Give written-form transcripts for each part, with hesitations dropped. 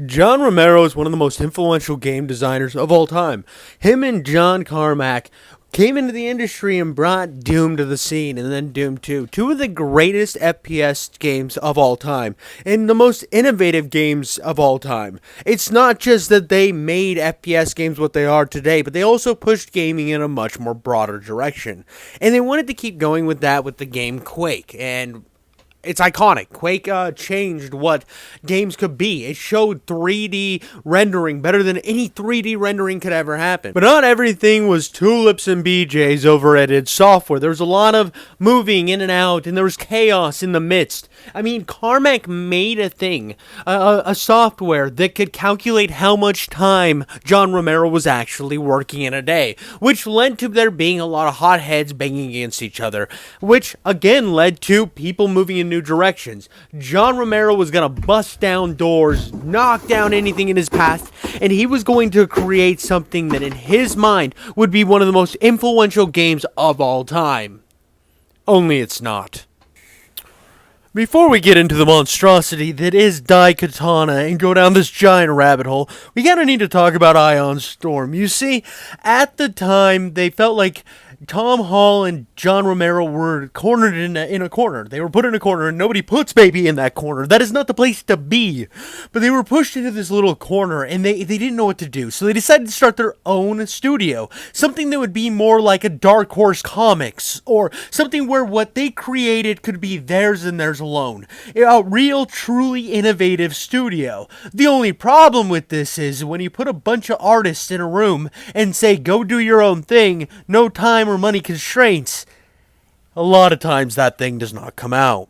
John Romero is one of the most influential game designers of all time. Him and John Carmack came into the industry and brought Doom to the scene, and then Doom 2. Two of the greatest FPS games of all time, and the most innovative games of all time. It's not just that they made FPS games what they are today, but they also pushed gaming in a much more broader direction. And they wanted to keep going with that with the game Quake, and it's iconic. Quake changed what games could be. It showed 3D rendering better than any 3D rendering could ever happen. But not everything was tulips and BJs over at id Software. There was a lot of moving in and out, and there was chaos in the midst. I mean, Carmack made a thing, a software that could calculate how much time John Romero was actually working in a day, which led to there being a lot of hotheads banging against each other, which again led to people moving in new directions. John Romero was going to bust down doors, knock down anything in his path, and he was going to create something that in his mind would be one of the most influential games of all time. Only it's not. Before we get into the monstrosity that is Daikatana and go down this giant rabbit hole, we gotta need to talk about Ion Storm. You see, at the time, they felt like Tom Hall and John Romero were cornered in a corner. They were put in a corner, and nobody puts baby in that corner. That is not the place to be. But they were pushed into this little corner, and they didn't know what to do. So they decided to start their own studio. Something that would be more like a Dark Horse Comics, or something where what they created could be theirs and theirs alone. A real, truly innovative studio. The only problem with this is when you put a bunch of artists in a room and say, go do your own thing, no time or money constraints, a lot of times that thing does not come out.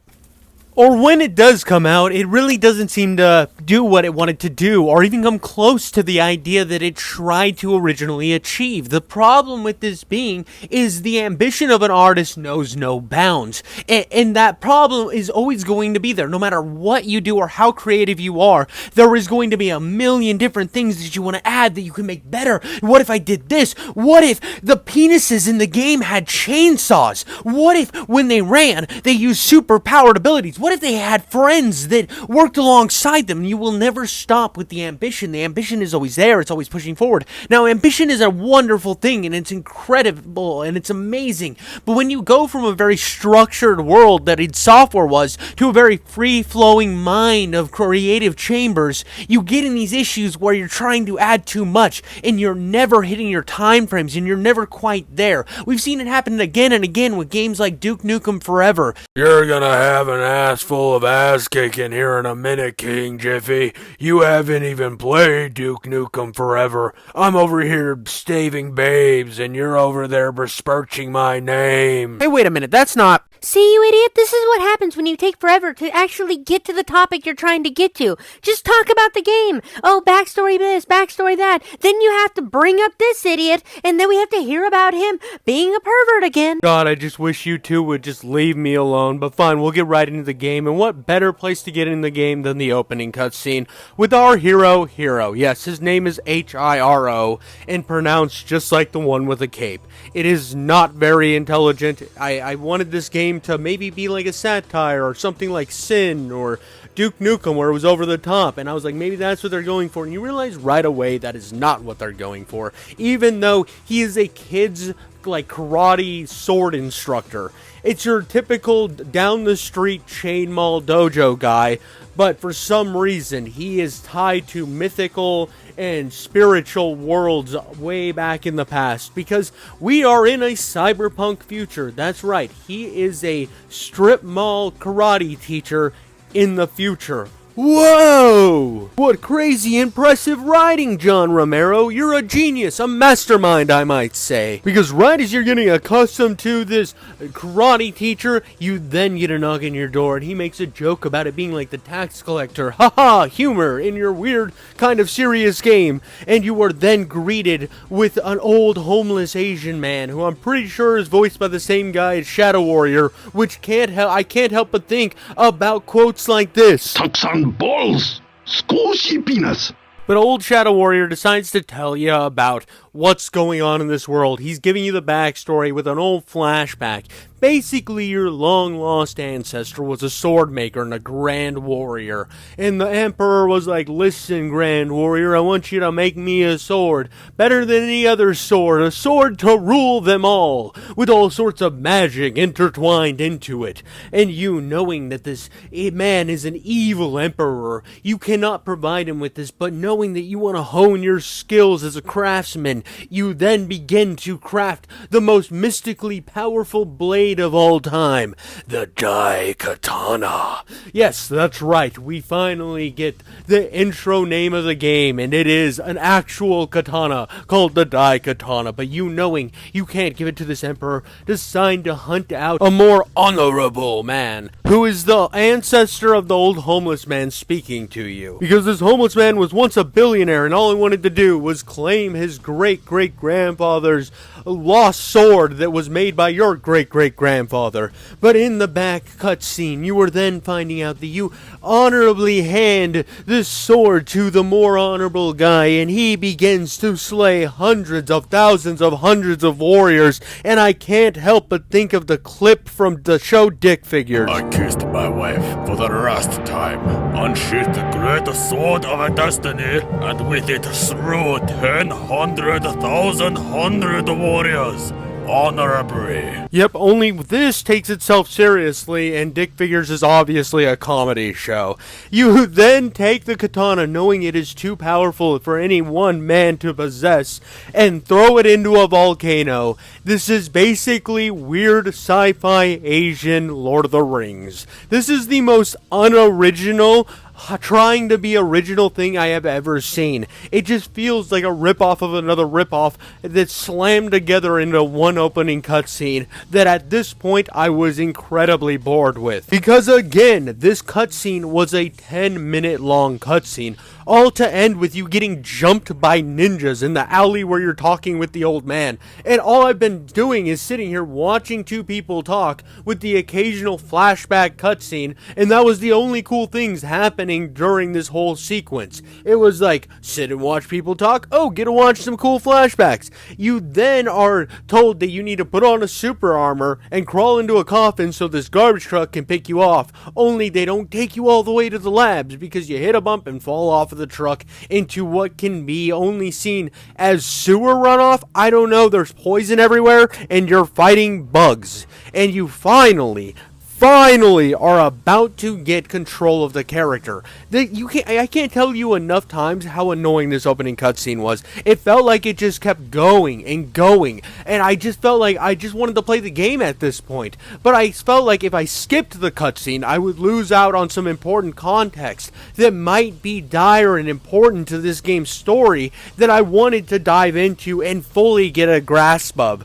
Or when it does come out, it really doesn't seem to do what it wanted to do, or even come close to the idea that it tried to originally achieve. The problem with this being is the ambition of an artist knows no bounds. And that problem is always going to be there. No matter what you do or how creative you are, there is going to be a million different things that you want to add that you can make better. What if I did this? What if the penises in the game had chainsaws? What if when they ran, they used super-powered abilities? What if they had friends that worked alongside them? You will never stop with the ambition. The ambition is always there. It's always pushing forward. Now, ambition is a wonderful thing, and it's incredible, and it's amazing. But when you go from a very structured world that id Software was to a very free-flowing mind of creative chambers, you get in these issues where you're trying to add too much, and you're never hitting your time frames, and you're never quite there. We've seen it happen again and again with games like Duke Nukem Forever. You're gonna have an ass full of ass kicking here in a minute, King Jiffy. You haven't even played Duke Nukem Forever. I'm over here staving babes, and you're over there besmirching my name. Hey, wait a minute, that's not... See, you idiot, this is what happens when you take forever to actually get to the topic you're trying to get to. Just talk about the game. Oh, backstory this, backstory that. Then you have to bring up this idiot, and then we have to hear about him being a pervert again. God, I just wish you two would just leave me alone. But fine, we'll get right into the game. And what better place to get in the game than the opening cutscene with our hero, Hiro. Yes, his name is Hiro, and pronounced just like the one with a cape. It is not very intelligent. I wanted this game to maybe be like a satire or something like Sin or Duke Nukem where it was over the top, and I was like, maybe that's what they're going for, and you realize right away that is not what they're going for, even though he is a kid's like karate sword instructor. It's your typical down the street chain mall dojo guy, but for some reason he is tied to mythical and spiritual worlds way back in the past, because we are in a cyberpunk future. That's right, he is a strip mall karate teacher in the future. Whoa! What crazy impressive writing, John Romero. You're a genius, a mastermind, I might say. Because right as you're getting accustomed to this karate teacher, you then get a knock on your door and he makes a joke about it being like the tax collector. Haha, humor in your weird kind of serious game. And you are then greeted with an old homeless Asian man who I'm pretty sure is voiced by the same guy as Shadow Warrior, which I can't help but think about quotes like this. Balls! Squishy penis! But old Shadow Warrior decides to tell you about what's going on in this world. He's giving you the backstory with an old flashback. Basically, your long-lost ancestor was a sword maker and a grand warrior. And the emperor was like, listen, grand warrior, I want you to make me a sword. Better than any other sword. A sword to rule them all. With all sorts of magic intertwined into it. And you, knowing that this man is an evil emperor, you cannot provide him with this, but knowing that you want to hone your skills as a craftsman, you then begin to craft the most mystically powerful blade of all time, the Daikatana. Yes, that's right, we finally get the intro name of the game, and it is an actual katana called the Daikatana, but you knowing you can't give it to this emperor, decide to hunt out a more honorable man, who is the ancestor of the old homeless man speaking to you. Because this homeless man was once a billionaire, and all he wanted to do was claim his great-great-grandfather's lost sword that was made by your great-great-grandfather. But in the back cutscene, you were then finding out that you honorably hand this sword to the more honorable guy, and he begins to slay hundreds of thousands of hundreds of warriors, and I can't help but think of the clip from the show Dick Figures. I kissed my wife for the last time, unsheathed the great sword of a destiny, and with it slew 100,000 warriors, honorably. Yep, only this takes itself seriously, and Dick Figures is obviously a comedy show. You then take the katana, knowing it is too powerful for any one man to possess, and throw it into a volcano. This is basically weird sci-fi Asian Lord of the Rings. This is the most unoriginal, trying to be original thing I have ever seen. It just feels like a ripoff of another ripoff that's slammed together into one opening cutscene that at this point I was incredibly bored with. Because again, this cutscene was a 10-minute long cutscene, all to end with you getting jumped by ninjas in the alley where you're talking with the old man. And all I've been doing is sitting here watching two people talk with the occasional flashback cutscene, and that was the only cool things happening during this whole sequence. It was like, sit and watch people talk, oh, get to watch some cool flashbacks. You then are told that you need to put on a super armor and crawl into a coffin so this garbage truck can pick you off, only they don't take you all the way to the labs because you hit a bump and fall off of the truck into what can be only seen as sewer runoff. I don't know, there's poison everywhere, and you're fighting bugs. And you finally are about to get control of the character. I can't tell you enough times how annoying this opening cutscene was. It felt like it just kept going and going, and I just felt like I just wanted to play the game at this point. But I felt like if I skipped the cutscene, I would lose out on some important context that might be dire and important to this game's story that I wanted to dive into and fully get a grasp of.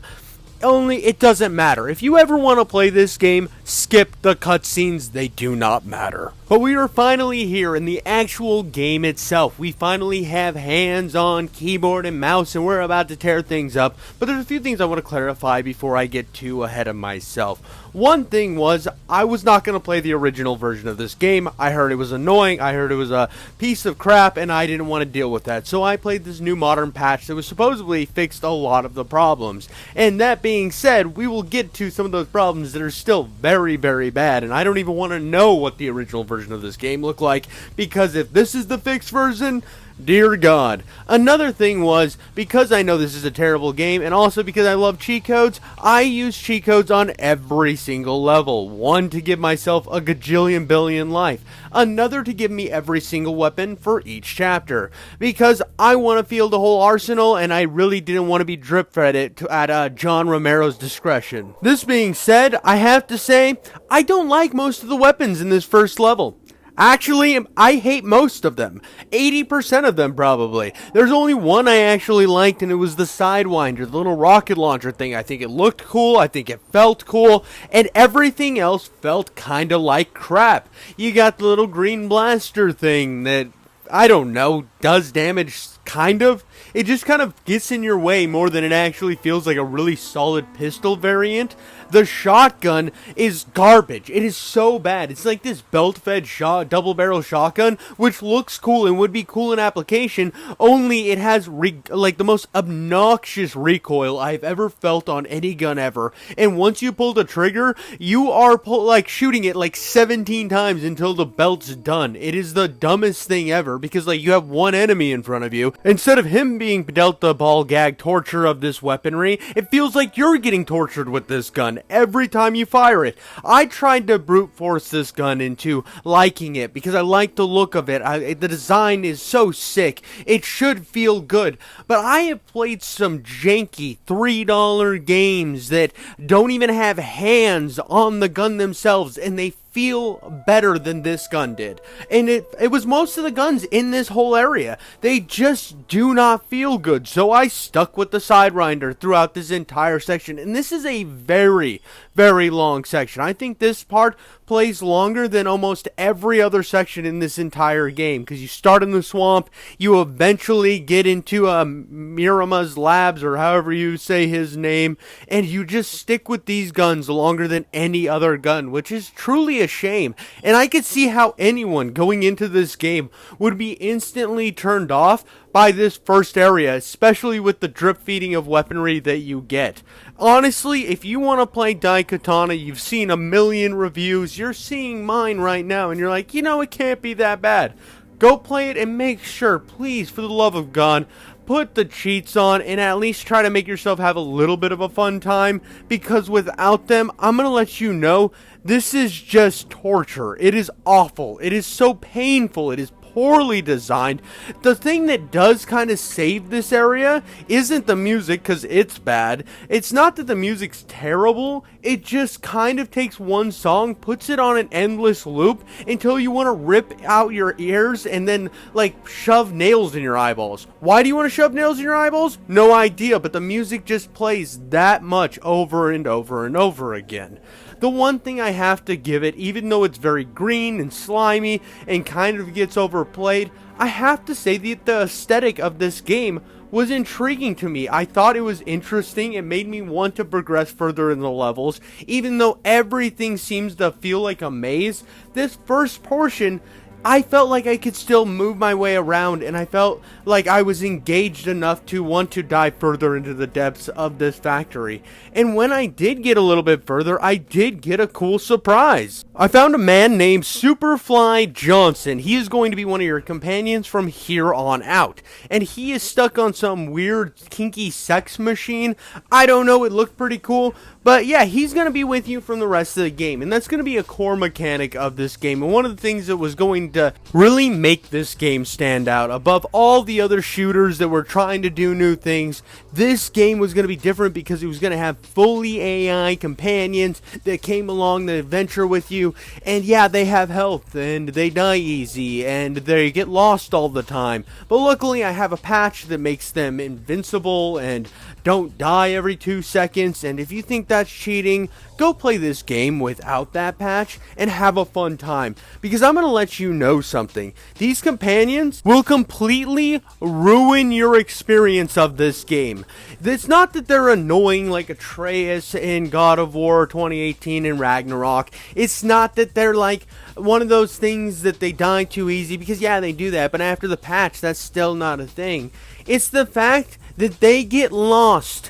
Only it doesn't matter. If you ever want to play this game, skip the cutscenes, they do not matter. But we are finally here in the actual game itself. We finally have hands-on keyboard and mouse, and we're about to tear things up. But there's a few things I want to clarify before I get too ahead of myself. One thing was, I was not going to play the original version of this game. I heard it was annoying, I heard it was a piece of crap, and I didn't want to deal with that. So I played this new modern patch that was supposedly fixed a lot of the problems. And that being said, we will get to some of those problems that are still very, very bad, and I don't even want to know what the original version of this game looked like, because if this is the fixed version, dear God. Another thing was, because I know this is a terrible game, and also because I love cheat codes, I use cheat codes on every single level. One to give myself a gajillion billion life. Another to give me every single weapon for each chapter. Because I want to feel the whole arsenal, and I really didn't want to be drip-fed it at John Romero's discretion. This being said, I have to say, I don't like most of the weapons in this first level. Actually, I hate most of them. 80% of them, probably. There's only one I actually liked, and it was the Sidewinder, the little rocket launcher thing. I think it looked cool, I think it felt cool, and everything else felt kinda like crap. You got the little green blaster thing that, I don't know, does damage kind of. It just kind of gets in your way more than it actually feels like a really solid pistol variant. The shotgun is garbage. It is so bad. It's like this belt-fed double-barrel shotgun, which looks cool and would be cool in application, only it has like the most obnoxious recoil I've ever felt on any gun ever. And once you pull the trigger, you are like shooting it like 17 times until the belt's done. It is the dumbest thing ever, because like you have one enemy in front of you. Instead of him being dealt the ball gag torture of this weaponry, it feels like you're getting tortured with this gun every time you fire it. I tried to brute force this gun into liking it because I like the look of it. The design is so sick. It should feel good. But I have played some janky $3 games that don't even have hands on the gun themselves, and they feel better than this gun did. And it was most of the guns in this whole area. They just do not feel good. So I stuck with the Sidewinder throughout this entire section. And this is a very, very long section. I think this part plays longer than almost every other section in this entire game, because you start in the swamp, you eventually get into Mirama's labs, or however you say his name, and you just stick with these guns longer than any other gun, which is truly a shame. And I could see how anyone going into this game would be instantly turned off by this first area, especially with the drip feeding of weaponry that you get. Honestly, if you want to play Daikatana, you've seen a million reviews, you're seeing mine right now, and you're like, you know, it can't be that bad. Go play it and make sure, please, for the love of God, put the cheats on and at least try to make yourself have a little bit of a fun time, because without them, I'm going to let you know, this is just torture. It is awful. It is so painful. It is poorly designed. The thing that does kind of save this area isn't the music, because it's bad. It's not that the music's terrible. It just kind of takes one song, puts it on an endless loop until you want to rip out your ears and then like shove nails in your eyeballs. Why do you want to shove nails in your eyeballs? No idea, but the music just plays that much over and over and over again. The one thing I have to give it, even though it's very green and slimy and kind of gets overplayed, I have to say that the aesthetic of this game was intriguing to me. I thought it was interesting. It made me want to progress further in the levels. Even though everything seems to feel like a maze, this first portion, I felt like I could still move my way around, and I felt like I was engaged enough to want to dive further into the depths of this factory. And when I did get a little bit further, I did get a cool surprise. I found a man named Superfly Johnson. He is going to be one of your companions from here on out. And he is stuck on some weird kinky sex machine. I don't know, it looked pretty cool. But yeah, he's going to be with you from the rest of the game. And that's going to be a core mechanic of this game. And one of the things that was going to really make this game stand out above all the other shooters that were trying to do new things, this game was going to be different because it was going to have fully AI companions that came along the adventure with you. And yeah, they have health and they die easy and they get lost all the time. But luckily I have a patch that makes them invincible and don't die every 2 seconds. And if you think that's cheating, go play this game without that patch and have a fun time, because I'm going to let you know something. These companions will completely ruin your experience of this game. It's not that they're annoying like Atreus in God of War 2018 and Ragnarok. It's not that they're like one of those things that they die too easy, because yeah, they do that, but after the patch, that's still not a thing. It's the fact that they get lost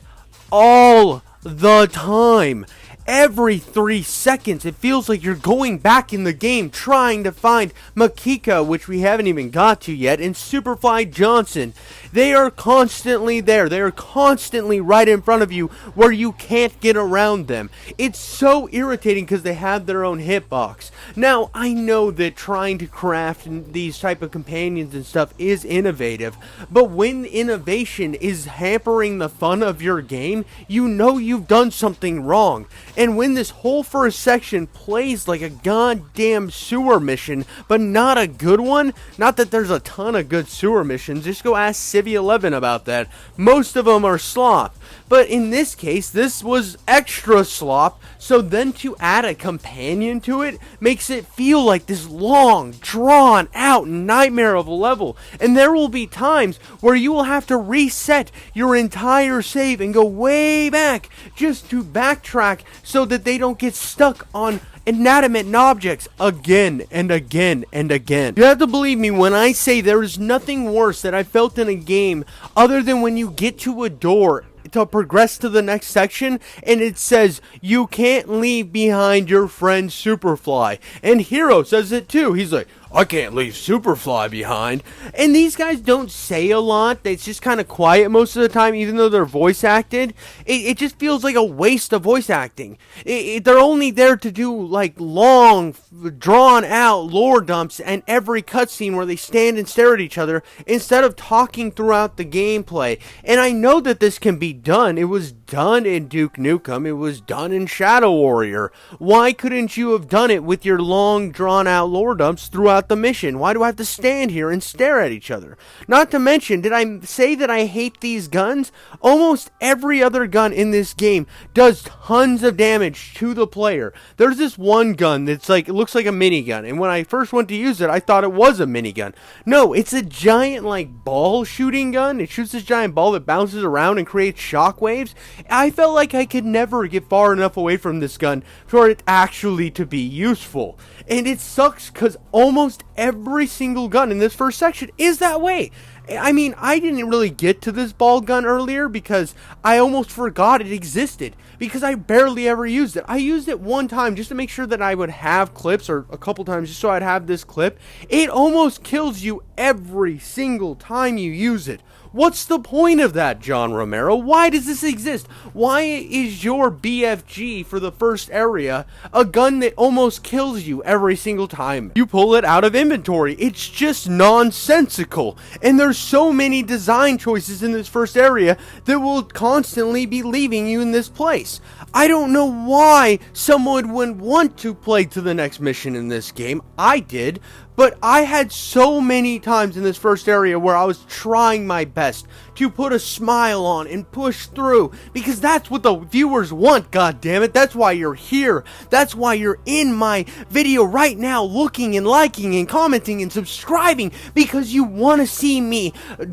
all the time. Every 3 seconds, it feels like you're going back in the game trying to find Makika, which we haven't even got to yet, and Superfly Johnson. They are constantly there. They are constantly right in front of you where you can't get around them. It's so irritating because they have their own hitbox. Now, I know that trying to craft these type of companions and stuff is innovative, but when innovation is hampering the fun of your game, you know you've done something wrong. And when this whole first section plays like a goddamn sewer mission, but not a good one, not that there's a ton of good sewer missions, just go ask Civvy11 about that. Most of them are slop. But in this case, this was extra slop, so then to add a companion to it makes it feel like this long, drawn out nightmare of a level. And there will be times where you will have to reset your entire save and go way back just to backtrack so that they don't get stuck on inanimate objects again and again and again. You have to believe me when I say there is nothing worse that I felt in a game other than when you get to a door to progress to the next section and it says you can't leave behind your friend Superfly, and Hero says it too. He's like, I can't leave Superfly behind. And these guys don't say a lot. It's just kind of quiet most of the time, even though they're voice acted. It just feels like a waste of voice acting. They're only there to do like long, drawn out lore dumps and every cutscene where they stand and stare at each other instead of talking throughout the gameplay. And I know that this can be done. It was done in Duke Nukem. It was done in Shadow Warrior. Why couldn't you have done it with your long, drawn out lore dumps throughout the mission? Why do I have to stand here and stare at each other? Not to mention, did I say that I hate these guns? Almost every other gun in this game does tons of damage to the player. There's this one gun that's like, it looks like a minigun, and when I first went to use it, I thought it was a minigun. No, it's a giant like ball shooting gun. It shoots this giant ball that bounces around and creates shockwaves. I felt like I could never get far enough away from this gun for it actually to be useful. And it sucks because almost every single gun in this first section is that way. I mean, I didn't really get to this ball gun earlier because I almost forgot it existed because I barely ever used it. I used it one time just to make sure that I would have clips, or a couple times just so I'd have this clip. It almost kills you every single time you use it. What's the point of that, John Romero? Why does this exist? Why is your BFG for the first area a gun that almost kills you every single time you pull it out of inventory? It's just nonsensical. And there's so many design choices in this first area that will constantly be leaving you in this place. I don't know why someone would want to play to the next mission in this game. I did. But I had so many times in this first area where I was trying my best to put a smile on and push through, because that's what the viewers want, goddammit. That's why you're here. That's why you're in my video right now, looking and liking and commenting and subscribing, because you want to see me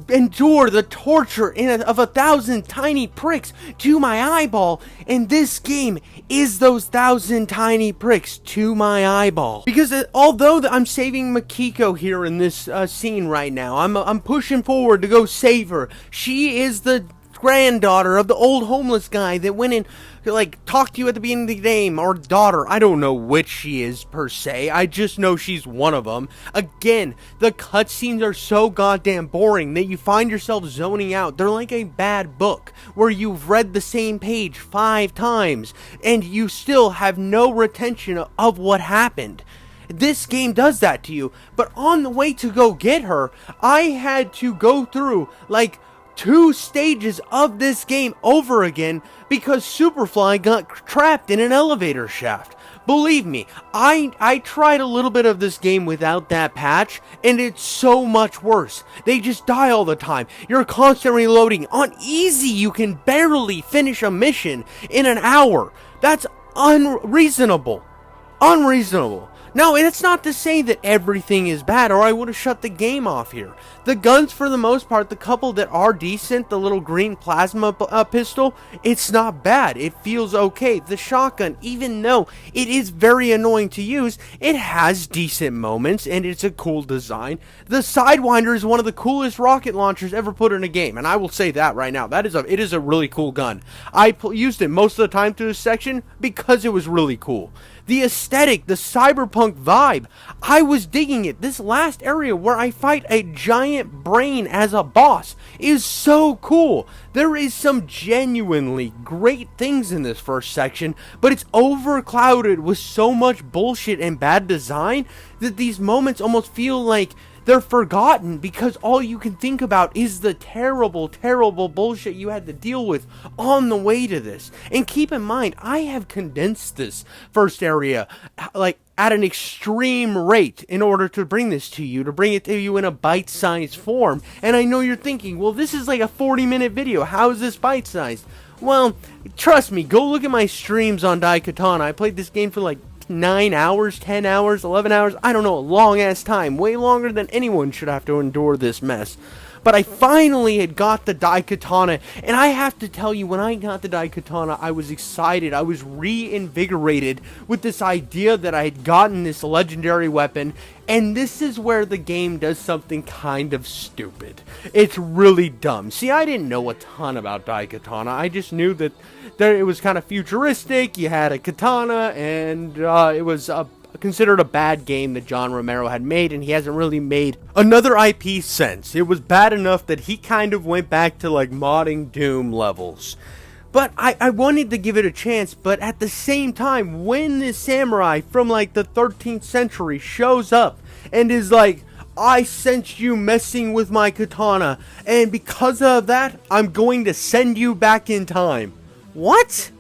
endure the torture of 1,000 tiny pricks to my eyeball, and this game is those 1,000 tiny pricks to my eyeball. Because although I'm saving Makiko here in this scene right now, I'm pushing forward to go save her. She is the granddaughter of the old homeless guy that went and like talked to you at the beginning of the game, or daughter. I don't know which she is per se. I just know she's one of them. Again, the cutscenes are so goddamn boring that you find yourself zoning out. They're like a bad book where you've read the same page 5 times and you still have no retention of what happened. This game does that to you. But on the way to go get her, I had to go through like 2 stages of this game over again because Superfly got trapped in an elevator shaft. Believe me, I tried a little bit of this game without that patch, and it's so much worse. They just die all the time. You're constantly loading. On easy, you can barely finish a mission in an hour. That's unreasonable. Unreasonable. Now, it's not to say that everything is bad, or I would have shut the game off here. The guns, for the most part, the couple that are decent, the little green plasma pistol, it's not bad. It feels okay. The shotgun, even though it is very annoying to use, it has decent moments, and it's a cool design. The Sidewinder is one of the coolest rocket launchers ever put in a game, and I will say that right now. It is a really cool gun. I used it most of the time through this section because it was really cool. The aesthetic, the cyberpunk vibe, I was digging it. This last area where I fight a giant brain as a boss is so cool. There is some genuinely great things in this first section, but it's overclouded with so much bullshit and bad design that these moments almost feel like they're forgotten because all you can think about is the terrible, terrible bullshit you had to deal with on the way to this. And keep in mind, I have condensed this first area, like, at an extreme rate in order to bring this to you, to bring it to you in a bite-sized form. And I know you're thinking, well, this is like a 40-minute video. How is this bite-sized? Well, trust me, go look at my streams on Daikatana. I played this game for like 9 hours, 10 hours, 11 hours, I don't know, a long-ass time. Way longer than anyone should have to endure this mess. But I finally had got the Daikatana, and I have to tell you, when I got the Daikatana, I was excited. I was reinvigorated with this idea that I had gotten this legendary weapon, and this is where the game does something kind of stupid. It's really dumb. See, I didn't know a ton about Daikatana. I just knew that it was kind of futuristic, you had a katana, and it was considered a bad game that John Romero had made, and he hasn't really made another IP since. It was bad enough that he kind of went back to like modding Doom levels. But I wanted to give it a chance, but at the same time, when this samurai from like the 13th century shows up and is like, I sensed you messing with my katana, and because of that, I'm going to send you back in time. What?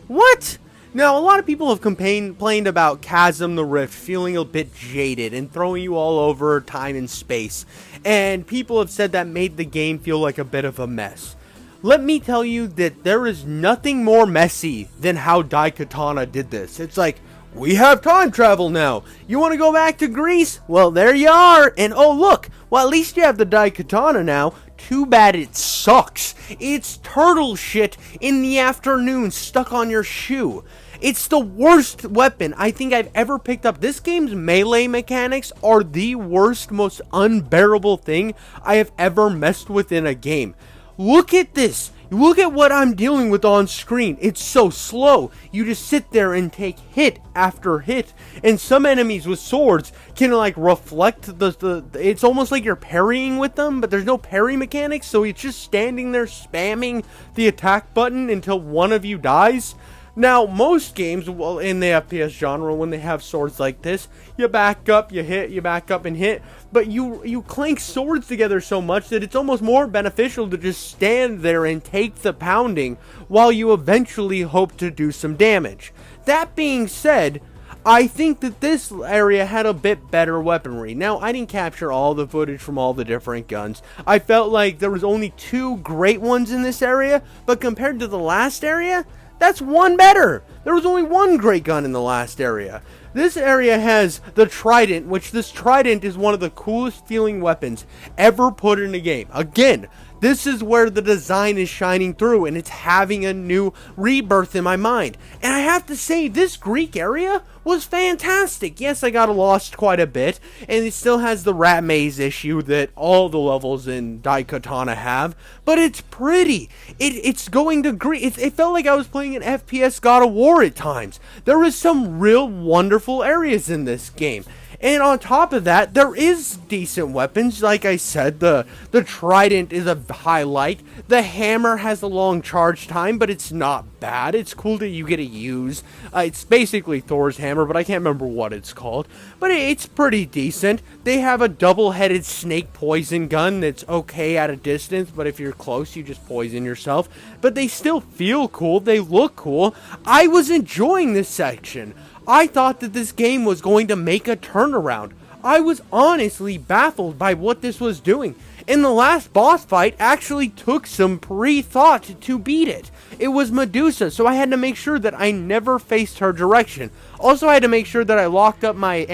What? Now, a lot of people have complained about Chasm the Rift feeling a bit jaded and throwing you all over time and space, and people have said that made the game feel like a bit of a mess. Let me tell you that there is nothing more messy than how Daikatana did this. It's like, we have time travel now. You want to go back to Greece? Well, there you are. And oh, look. Well, at least you have the Daikatana now. Too bad it sucks. It's turtle shit in the afternoon stuck on your shoe. It's the worst weapon I think I've ever picked up. This game's melee mechanics are the worst, most unbearable thing I have ever messed with in a game. Look at this. Look at what I'm dealing with on screen. It's so slow. You just sit there and take hit after hit. And some enemies with swords can like reflect it's almost like you're parrying with them, but there's no parry mechanics, so it's just standing there spamming the attack button until one of you dies. Now, most games, well, in the FPS genre, when they have swords like this, you back up, you hit, you back up and hit, but you clank swords together so much that it's almost more beneficial to just stand there and take the pounding while you eventually hope to do some damage. That being said, I think that this area had a bit better weaponry. Now, I didn't capture all the footage from all the different guns. I felt like there was only 2 great ones in this area, but compared to the last area, that's one better. There was only 1 great gun in the last area. This area has the Trident, which this Trident is one of the coolest feeling weapons ever put in a game. Again, this is where the design is shining through, and it's having a new rebirth in my mind. And I have to say, this Greek area was fantastic. Yes, I got lost quite a bit, and it still has the rat maze issue that all the levels in Daikatana have, but it's pretty. It's going to Greece. It felt like I was playing an FPS God of War at times. There was some real wonderful areas in this game. And on top of that, there is decent weapons. Like I said, the Trident is a highlight. The hammer has a long charge time, but it's not bad. It's cool that you get to use. It's basically Thor's hammer, but I can't remember what it's called. But it's pretty decent. They have a double-headed snake poison gun that's okay at a distance, but if you're close, you just poison yourself. But they still feel cool. They look cool. I was enjoying this section. I thought that this game was going to make a turnaround. I was honestly baffled by what this was doing. And the last boss fight actually took some pre-thought to beat it. It was Medusa, so I had to make sure that I never faced her direction. Also, I had to make sure that I locked up my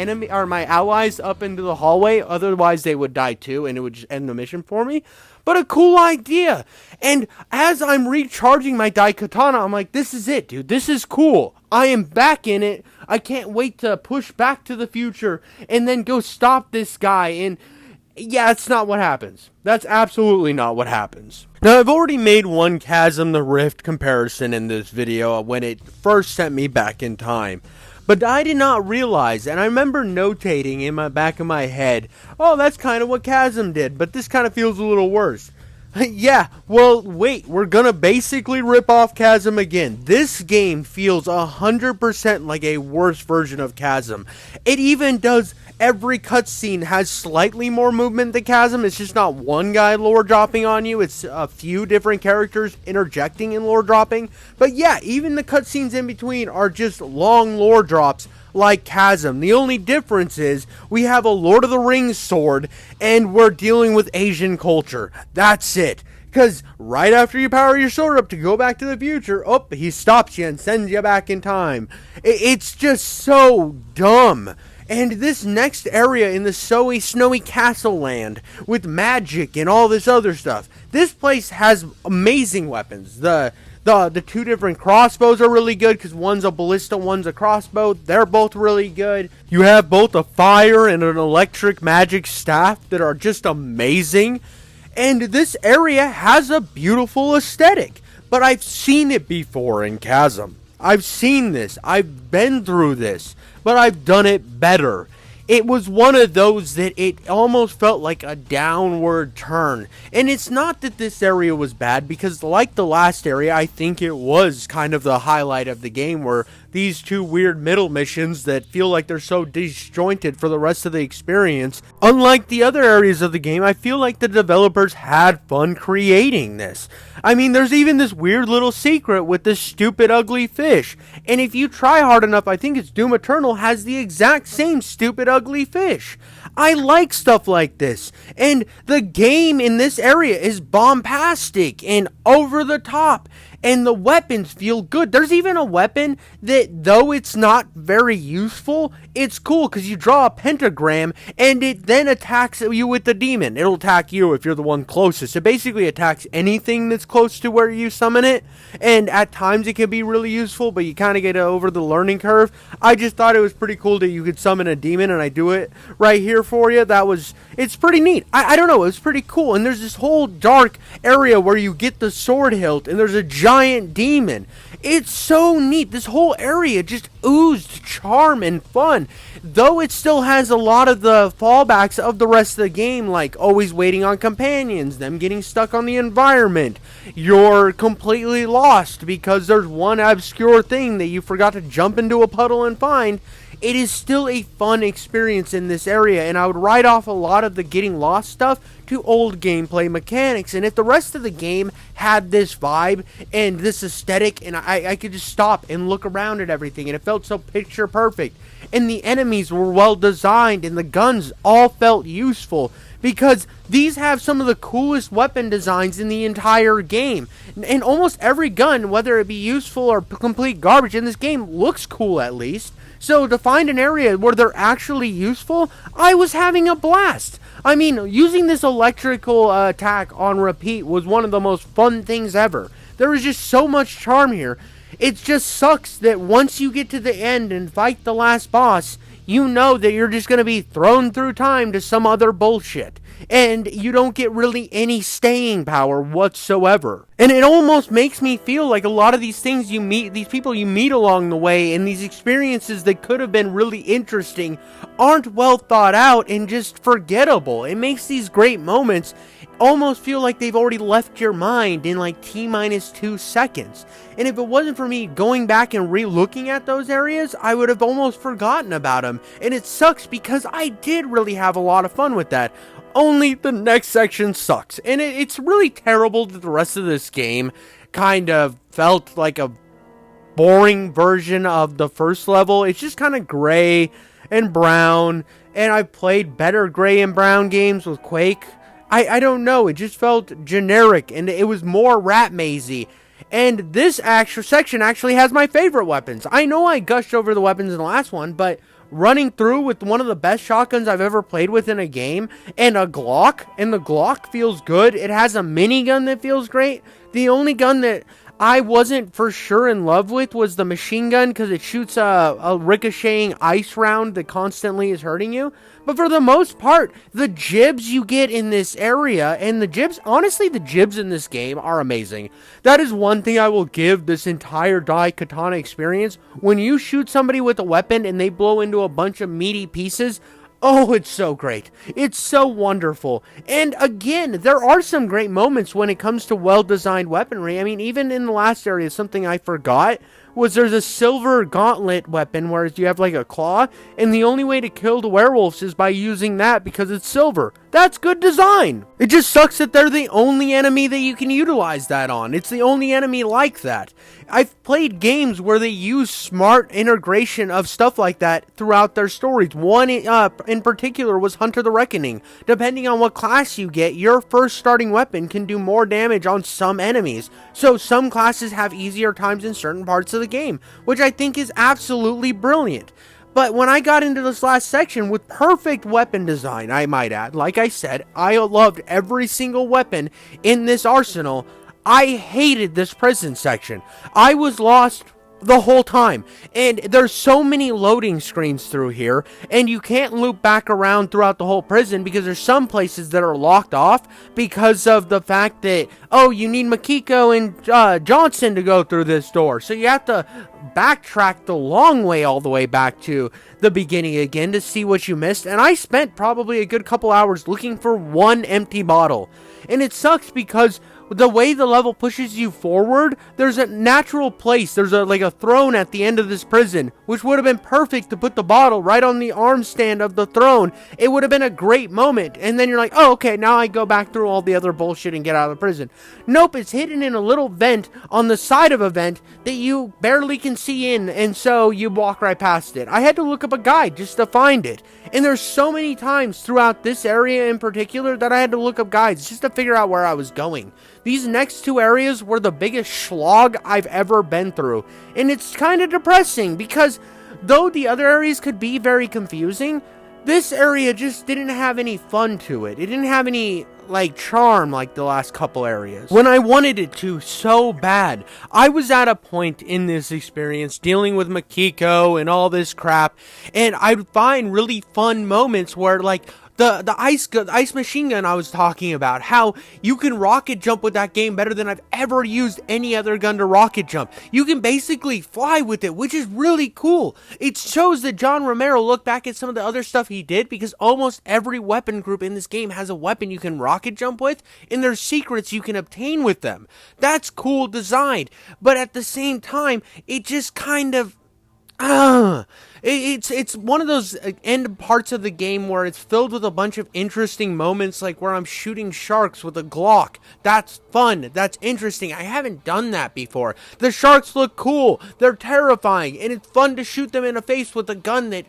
my allies up into the hallway, otherwise they would die too, and it would just end the mission for me. But a cool idea. And as I'm recharging my Daikatana, I'm like, this is it, dude. This is cool. I am back in it. I can't wait to push back to the future and then go stop this guy. And yeah, that's not what happens. That's absolutely not what happens. Now, I've already made one Chasm the Rift comparison in this video when it first sent me back in time. But I did not realize, and I remember notating in my back of my head, oh, that's kind of what Chasm did, but this kind of feels a little worse. Yeah, well, wait, we're gonna basically rip off Chasm again. This game feels 100% like a worse version of Chasm. It even does every cutscene has slightly more movement than Chasm. It's just not one guy lore dropping on you. It's a few different characters interjecting and lore dropping. But yeah, even the cutscenes in between are just long lore drops like Chasm. The only difference is we have a Lord of the Rings sword and we're dealing with Asian culture. That's it. Because right after you power your sword up to go back to the future, he stops you and sends you back in time. It's just so dumb. And this next area in the snowy castle land with magic and all this other stuff. This place has amazing weapons. The two different crossbows are really good because one's a ballista, one's a crossbow. They're both really good. You have both a fire and an electric magic staff that are just amazing. And this area has a beautiful aesthetic. But I've seen it before in Chasm. I've seen this. I've been through this. But I've done it better. It was one of those that it almost felt like a downward turn. And it's not that this area was bad, because like the last area, I think it was kind of the highlight of the game, where these two weird middle missions that feel like they're so disjointed for the rest of the experience. Unlike the other areas of the game, I feel like the developers had fun creating this. I mean, there's even this weird little secret with this stupid ugly fish. And if you try hard enough, I think it's Doom Eternal has the exact same stupid ugly fish. I like stuff like this. And the game in this area is bombastic and over the top. And the weapons feel good. There's even a weapon that, though it's not very useful, it's cool because you draw a pentagram and it then attacks you with the demon. It'll attack you if you're the one closest. It basically attacks anything that's close to where you summon it. And at times it can be really useful, but you kind of get over the learning curve. I just thought it was pretty cool that you could summon a demon, and I do it right here for you. It's pretty neat. I don't know, it was pretty cool. And there's this whole dark area where you get the sword hilt and there's a giant demon. It's so neat. This whole area just oozed charm and fun, though it still has a lot of the fallbacks of the rest of the game, like always waiting on companions, them getting stuck on the environment, you're completely lost because there's one obscure thing that you forgot to jump into a puddle and find. It is still a fun experience in this area, and I would write off a lot of the getting lost stuff to old gameplay mechanics. And if the rest of the game had this vibe and this aesthetic, and I could just stop and look around at everything, and it felt so picture perfect, and the enemies were well designed, and the guns all felt useful, because these have some of the coolest weapon designs in the entire game. And almost every gun, whether it be useful or complete garbage in this game, looks cool at least. So to find an area where they're actually useful, I was having a blast. I mean, using this electrical attack on repeat was one of the most fun things ever. There was just so much charm here. It just sucks that once you get to the end and fight the last boss, you know that you're just going to be thrown through time to some other bullshit. And you don't get really any staying power whatsoever. And it almost makes me feel like a lot of these things you meet, these people you meet along the way, and these experiences that could have been really interesting aren't well thought out and just forgettable. It makes these great moments almost feel like they've already left your mind in like T-minus 2 seconds. And if it wasn't for me going back and re-looking at those areas, I would have almost forgotten about them. And it sucks because I did really have a lot of fun with that. Only the next section sucks. And it's really terrible that the rest of this game kind of felt like a boring version of the first level. It's just kind of gray and brown. And I've played better gray and brown games with Quake. I don't know, it just felt generic, and it was more rat mazy. And this actual section actually has my favorite weapons. I know I gushed over the weapons in the last one, but running through with one of the best shotguns I've ever played with in a game, and a Glock, and the Glock feels good. It has a minigun that feels great. The only gun that I wasn't for sure in love with was the machine gun, because it shoots a ricocheting ice round that constantly is hurting you. But for the most part, the jibs you get in this area, and the jibs, honestly, the jibs in this game are amazing. That is one thing I will give this entire Daikatana experience. When you shoot somebody with a weapon and they blow into a bunch of meaty pieces, oh, it's so great. It's so wonderful. And again, there are some great moments when it comes to well-designed weaponry. I mean, even in the last area, something I forgot was there's a silver gauntlet weapon where you have like a claw, and the only way to kill the werewolves is by using that because it's silver. That's good design. It just sucks that they're the only enemy that you can utilize that on. It's the only enemy like that. I've played games where they use smart integration of stuff like that throughout their stories. One in particular was Hunter the Reckoning. Depending on what class you get, your first starting weapon can do more damage on some enemies. So some classes have easier times in certain parts of the game, which I think is absolutely brilliant. But when I got into this last section with perfect weapon design, I might add, like I said, I loved every single weapon in this arsenal. I hated this prison section. I was lost the whole time, and there's so many loading screens through here, and you can't loop back around throughout the whole prison because there's some places that are locked off because of the fact that, oh, you need Makiko and Johnson to go through this door, so you have to backtrack the long way all the way back to the beginning again to see what you missed. And I spent probably a good couple hours looking for one empty bottle, and it sucks because the way the level pushes you forward, there's a natural place. There's a throne at the end of this prison, which would have been perfect to put the bottle right on the arm stand of the throne. It would have been a great moment. And then you're like, oh, okay, now I go back through all the other bullshit and get out of the prison. Nope, it's hidden in a little vent on the side of a vent that you barely can see in, and so you walk right past it. I had to look up a guide just to find it. And there's so many times throughout this area in particular that I had to look up guides just to figure out where I was going. These next two areas were the biggest slog I've ever been through. And it's kind of depressing because though the other areas could be very confusing, this area just didn't have any fun to it. It didn't have any, charm like the last couple areas. When I wanted it to so bad, I was at a point in this experience dealing with Makiko and all this crap, and I'd find really fun moments where, the ice machine gun I was talking about, how you can rocket jump with that game better than I've ever used any other gun to rocket jump. You can basically fly with it, which is really cool. It shows that John Romero looked back at some of the other stuff he did, because almost every weapon group in this game has a weapon you can rocket jump with, and there's secrets you can obtain with them. That's cool design, but at the same time, it just kind of it's one of those end parts of the game where it's filled with a bunch of interesting moments, like where I'm shooting sharks with a Glock. That's fun. That's interesting. I haven't done that before. The sharks look cool. They're terrifying, and it's fun to shoot them in the face with a gun that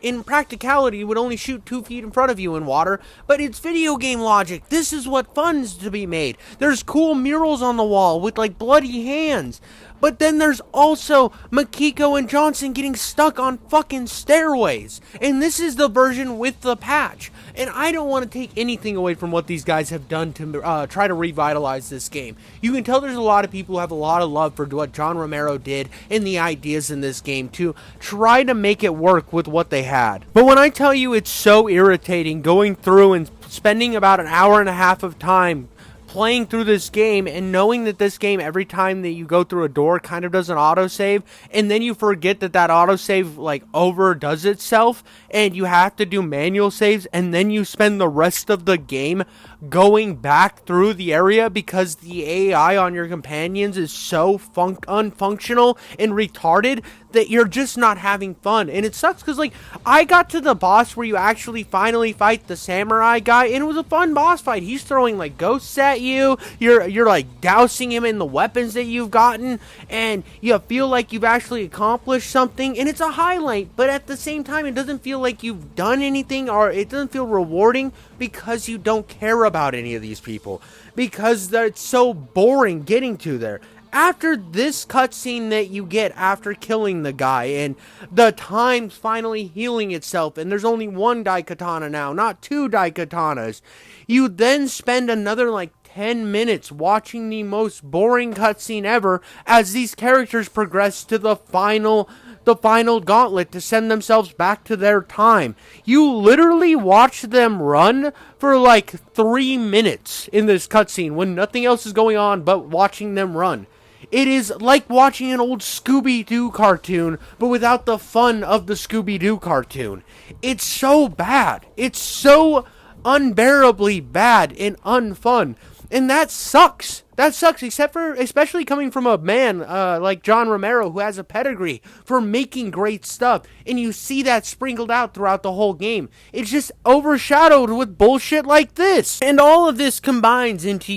in practicality would only shoot 2 feet in front of you in water, but it's video game logic. This is what fun's to be made. There's cool murals on the wall with bloody hands. But then there's also Makiko and Johnson getting stuck on fucking stairways. And this is the version with the patch. And I don't want to take anything away from what these guys have done to try to revitalize this game. You can tell there's a lot of people who have a lot of love for what John Romero did and the ideas in this game to try to make it work with what they had. But when I tell you it's so irritating going through and spending about an hour and a half of time playing through this game and knowing that this game, every time that you go through a door, kind of does an autosave, and then you forget that autosave overdoes itself and you have to do manual saves, and then you spend the rest of the game going back through the area because the AI on your companions is so unfunctional and retarded that you're just not having fun. And it sucks because I got to the boss where you actually finally fight the samurai guy, and it was a fun boss fight. He's throwing ghosts at you, you're dousing him in the weapons that you've gotten, and you feel like you've actually accomplished something, and it's a highlight. But at the same time, it doesn't feel like you've done anything, or it doesn't feel rewarding because you don't care about any of these people, because it's so boring getting to there. After this cutscene that you get after killing the guy, and the time's finally healing itself, and there's only one Daikatana now, not two Daikatanas, you then spend another 10 minutes watching the most boring cutscene ever as these characters progress to the final gauntlet to send themselves back to their time. You literally watch them run for 3 minutes in this cutscene when nothing else is going on but watching them run. It is like watching an old Scooby-Doo cartoon, but without the fun of the Scooby-Doo cartoon. It's so bad. It's so unbearably bad and unfun. And that sucks. That sucks, especially coming from a man like John Romero, who has a pedigree for making great stuff, and you see that sprinkled out throughout the whole game. It's just overshadowed with bullshit like this. And all of this combines into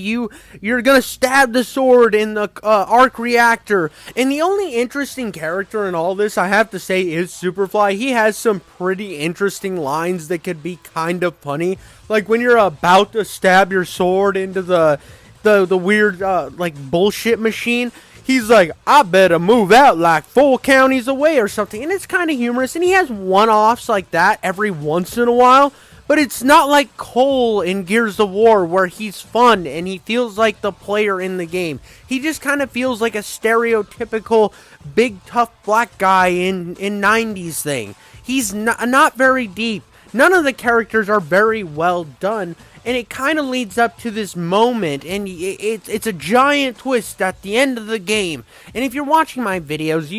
you're gonna stab the sword in the arc reactor. And the only interesting character in all this, I have to say, is Superfly. He has some pretty interesting lines that could be kind of funny. Like when you're about to stab your sword into the weird, like, bullshit machine, he's like, I better move out like 4 counties away or something. And it's kind of humorous. And he has one-offs like that every once in a while. But it's not like Cole in Gears of War, where he's fun and he feels like the player in the game. He just kind of feels like a stereotypical big, tough black guy in 90s thing. He's not very deep. None of the characters are very well done. And it kind of leads up to this moment, and it's a giant twist at the end of the game. And if you're watching my videos,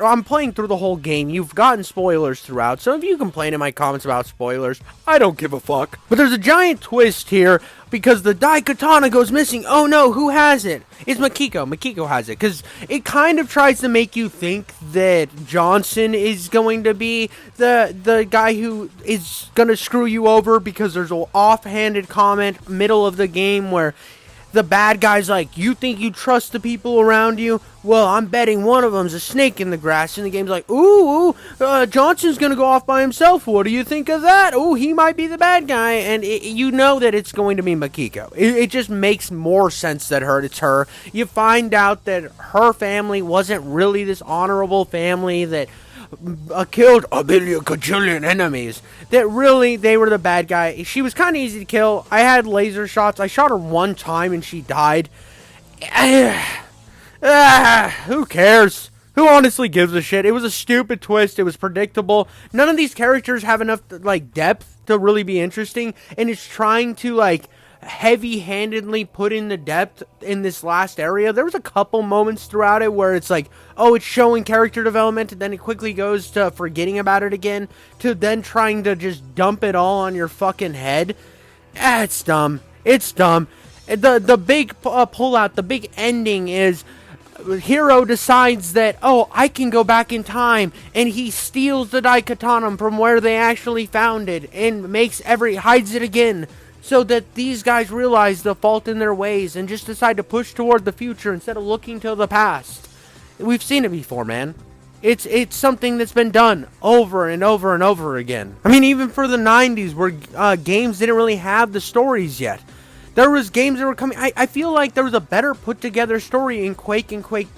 I'm playing through the whole game. You've gotten spoilers throughout, so if you complain in my comments about spoilers, I don't give a fuck. But there's a giant twist here, because the Daikatana goes missing. Oh no, who has it? It's Makiko. Makiko has it, because it kind of tries to make you think that Johnson is going to be the guy who is going to screw you over, because there's an offhanded comment middle of the game where the bad guy's like, you think you trust the people around you? Well, I'm betting one of them's a snake in the grass. And the game's like, ooh, Johnson's gonna go off by himself. What do you think of that? Ooh, he might be the bad guy. And you know that it's going to be Makiko. It just makes more sense that it's her. You find out that her family wasn't really this honorable family that killed a billion cajillion enemies. That really, they were the bad guy. She was kind of easy to kill. I had laser shots. I shot her one time and she died. Who cares? Who honestly gives a shit? It was a stupid twist. It was predictable. None of these characters have enough depth to really be interesting, and it's trying to heavy-handedly put in the depth in this last area. There was a couple moments throughout it where it's like, oh, it's showing character development, and then it quickly goes to forgetting about it again, to then trying to just dump it all on your fucking head. It's dumb. It's dumb. The big pullout, the big ending is Hero decides that, oh, I can go back in time, and he steals the Daikatana from where they actually found it, and hides it again, so that these guys realize the fault in their ways and just decide to push toward the future instead of looking to the past. We've seen it before, man. It's something that's been done over and over and over again. I mean, even for the 90s, where games didn't really have the stories yet. There was games that were coming. I feel like there was a better put together story in Quake and Quake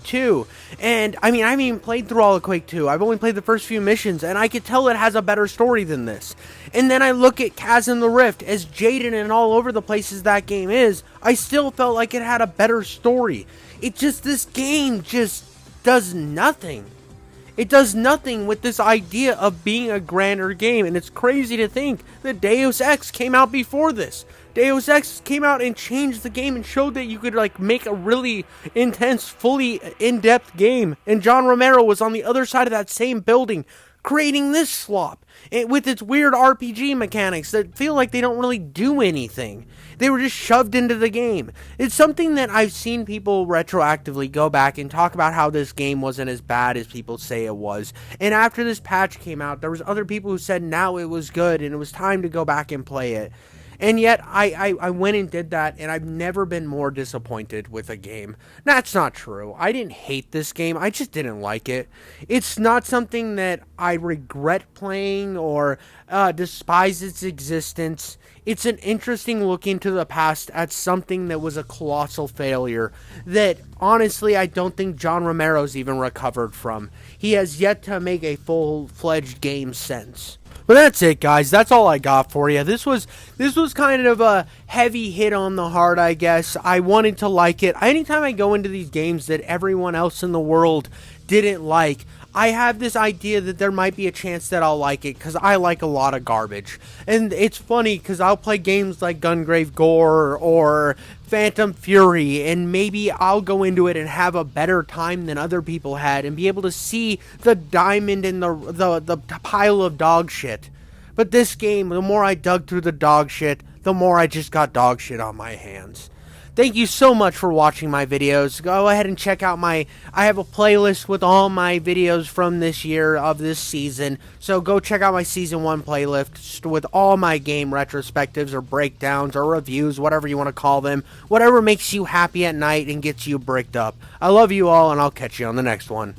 2. And I mean, I haven't even played through all of Quake 2. I've only played the first few missions, and I could tell it has a better story than this. And then I look at Chasm the Rift, as jaded and all over the places that game is, I still felt like it had a better story. This game just does nothing. It does nothing with this idea of being a grander game, and it's crazy to think that Deus Ex came out before this. Deus Ex came out and changed the game and showed that you could make a really intense, fully in-depth game. And John Romero was on the other side of that same building creating this slop with its weird RPG mechanics that feel like they don't really do anything. They were just shoved into the game. It's something that I've seen people retroactively go back and talk about how this game wasn't as bad as people say it was. And after this patch came out, there was other people who said now it was good and it was time to go back and play it. And yet, I went and did that, and I've never been more disappointed with a game. That's not true. I didn't hate this game. I just didn't like it. It's not something that I regret playing or despise its existence. It's an interesting look into the past at something that was a colossal failure that, honestly, I don't think John Romero's even recovered from. He has yet to make a full-fledged game since. But that's it, guys. That's all I got for you. This was kind of a heavy hit on the heart, I guess. I wanted to like it. Anytime I go into these games that everyone else in the world didn't like, I have this idea that there might be a chance that I'll like it, because I like a lot of garbage. And it's funny, because I'll play games like Gungrave Gore or Phantom Fury, and maybe I'll go into it and have a better time than other people had, and be able to see the diamond in the pile of dog shit. But this game, the more I dug through the dog shit, the more I just got dog shit on my hands. Thank you so much for watching my videos. Go ahead and check out I have a playlist with all my videos from this year of this season. So go check out my Season 1 playlist with all my game retrospectives or breakdowns or reviews, whatever you want to call them. Whatever makes you happy at night and gets you bricked up. I love you all, and I'll catch you on the next one.